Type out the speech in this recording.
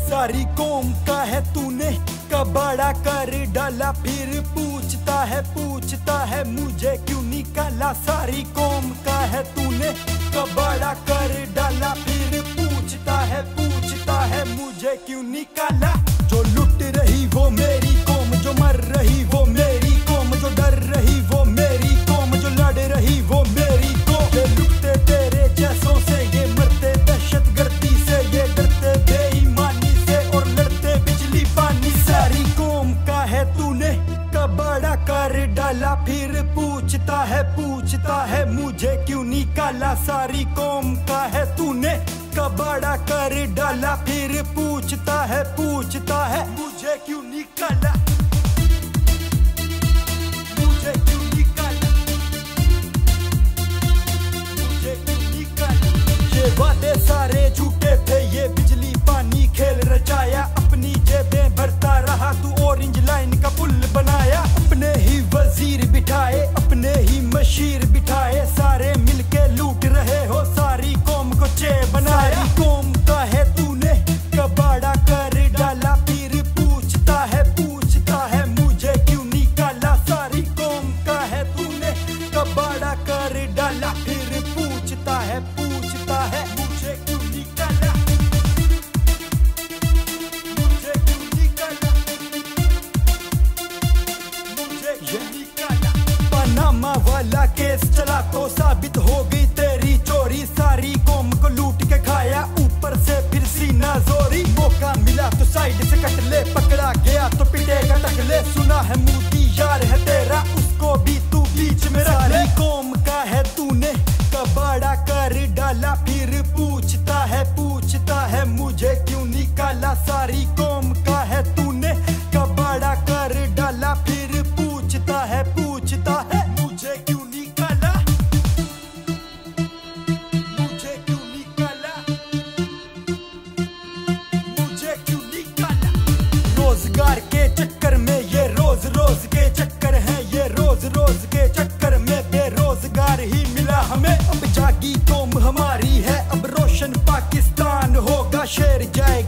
सारी कौम का है तूने कबाड़ा कर डाला, फिर पूछता है मुझे क्यों निकाला। सारी कौम का है तूने कबाड़ा कर डाला, फिर पूछता है मुझे क्यों निकाला। जो लुट रही वो मेरी कौम, जो मर रही वो मेरी कौम, जो डर रही वो मेरी कौम, जो लड़ रही वो मेरी कौम। ये लुटते तेरे जैसों से, ये मरते दहशतगर्दी से, ये डरते बेईमानी से और लड़ते बिजली पानी। सारी कौम का है तूने कबाड़ा कर डाला, फिर पूछता है मुझे क्यों निकाला। सारी कौम का है तूने कबाड़ा कर डाला, फिर पूछता है मुझे क्यों निकाला, मुझे क्यों निकाला, मुझे क्यों निकाला। ये वादे सारे झूठे थे, ये बिजली पानी खेल रचाया, अपनी जेबें भरता रहा तू, ऑरेंज लाइन का पुल बनाया। अपने ही वजीर बिठाए, अपने ही मशीर बिठाए, सारे मिलके लूट रहे हो, सारी कौम को चे बनाया। सारी कौम का है तूने कबाड़ा कर डाला, फिर पूछता है मुझे क्यों निकाला। सारी कौम का है तूने कबाड़ा कर डाला, फिर पूछता है मुझे क्यों निकाला, मुझे क्यों निकाला, मुझे क्यों निकाला। पनामा वाला केस चला तो साबित हो गई तेरी चोरी, सारी कौम को लूट के खाया, ऊपर से फिर सीना जोरी। मौका मिला तो साइड से कट ले, पकड़ा गया तो पिटेगा टकले। सुना है मोदी यार है तेरा, उसको भी तू बीच में रख ले। सारी कौम का है तूने कबाड़ा कर डाला, फिर पूछता है मुझे क्यों निकाला। सारी कौम का है तूने कबाड़ा कर डाला, फिर पूछता है मुझे क्यों निकाला, मुझे क्यों निकाला, मुझे क्यों निकाला। रोजगार के चक्कर में ये रोज के चक्कर है, ये रोज के चक्कर में बेरोजगार ही मिला हमें। अब जागी कौम हमारी है, अब रोशन पाकिस्तान होगा, शेर जाए